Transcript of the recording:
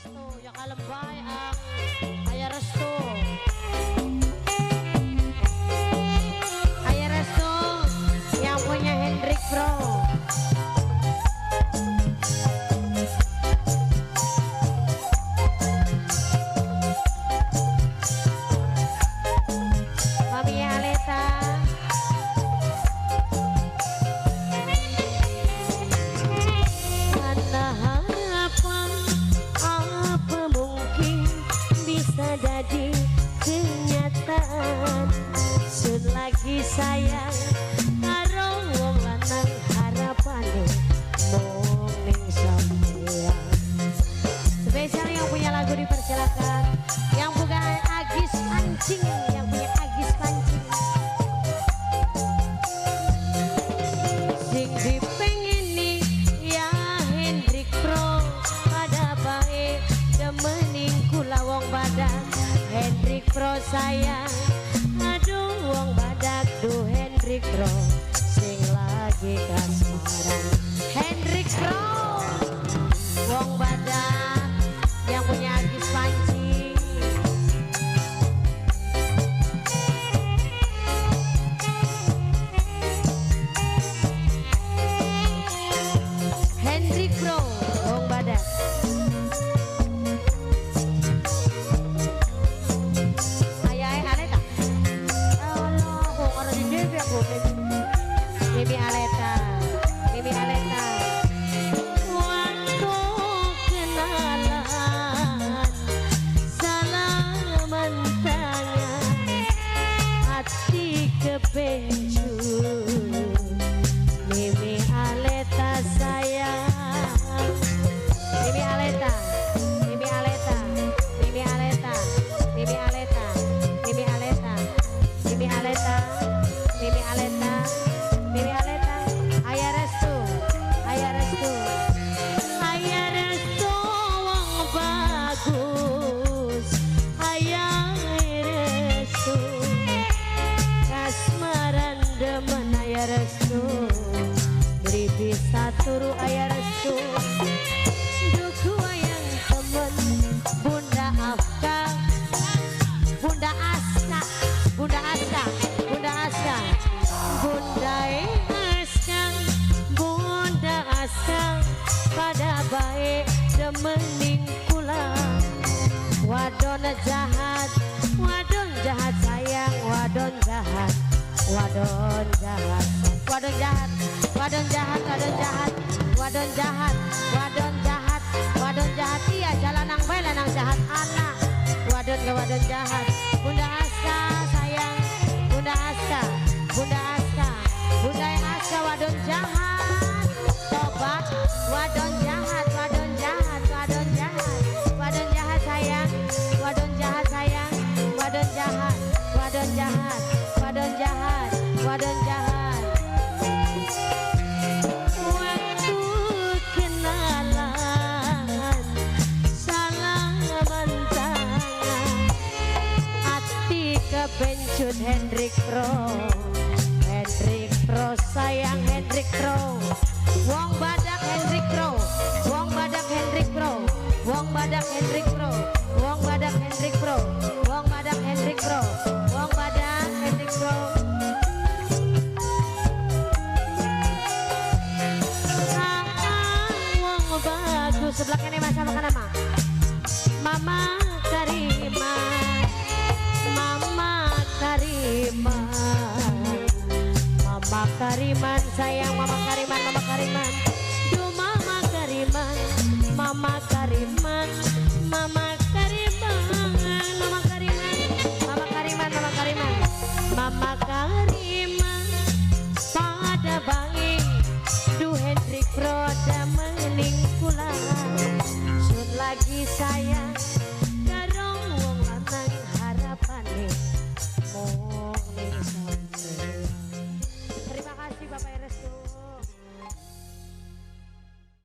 resto ya kalembay ang Ayah Resto. Ayah Resto yang punya Hendrik Bro. Mami Aleta. Jadi kenyataan selagi sayang karo wong lanang harapane mung ning sampeyan. Spesial yang punya lagu dipersilakan, yang bukan Agis Pancing, yang punya Agis Pancing. Sing dipengini ya Hendrik Bro, pada baik demening kula wong badan Hendrik Bro sayang, aduh wong badak duh Hendrik Bro sing lagi kasmaran. Hendrik Bro wong badak yang punya Agis Pancing. Hendrik Bro wong badak. Mimi Aleta, Mimi Aleta. Waktu kenalan, salaman tangan, hati kepencut. Mimi Aleta sayang, Mimi Aleta, Mimi Aleta, Mimi Aleta, Mimi Aleta, Mimi Aleta, Mimi Aleta, Mimi Aleta. Mimi Aleta, Ayah Restu, Ayah Restu, Ayah Restu wong bagus, Ayah Restu, kasmaran demen Ayah Restu, beri bisa turu Ayah Restu, duku ayang temen, Bunda Afka, Bunda Aska, Bunda Aska, Bunda Aska. Bunda Aska, Bunda Aska, pada baik demening kula. Wadon jahat sayang, wadon jahat, wadon jahat, wadon jahat, wadon jahat, wadon jahat, wadon jahat, wadon jahat, wadon jahat. Iya jalan nang bae nang jahat anak. Wadon ke wadon jahat. Bunda Aska sayang, Bunda Aska, Bunda Aska, Bunda Aska wadon jahat. Tobat wadon jahat, wadon jahat, wadon jahat, wadon jahat sayang, wadon jahat sayang, wadon jahat, wadon jahat, wadon jahat, wadon jahat. Waktu kenalan, salaman tangan, hati kepencut Hendrik Bro. Hendrik Bro sayang, Hendrik Bro wong badak Hendrik Bro, wong badak Hendrik Bro, wong badak Hendrik Bro, wong badak Hendrik Bro, wong badak Hendrik Bro, wong badak Hendrik Bro. Wong bagus sebelah kene mas sama kan nama Mama Karima, Mama Karima, Mama Kariman sayang, Mama Kariman, Mama Kariman, duh Mama Kariman, Mama Kariman, Mama Kariman, Mama Kariman, Mama Kariman, Mama Kariman, Mama Kariman, pada bangi duh Hendrik Bro demening kula, sun lagi sayang.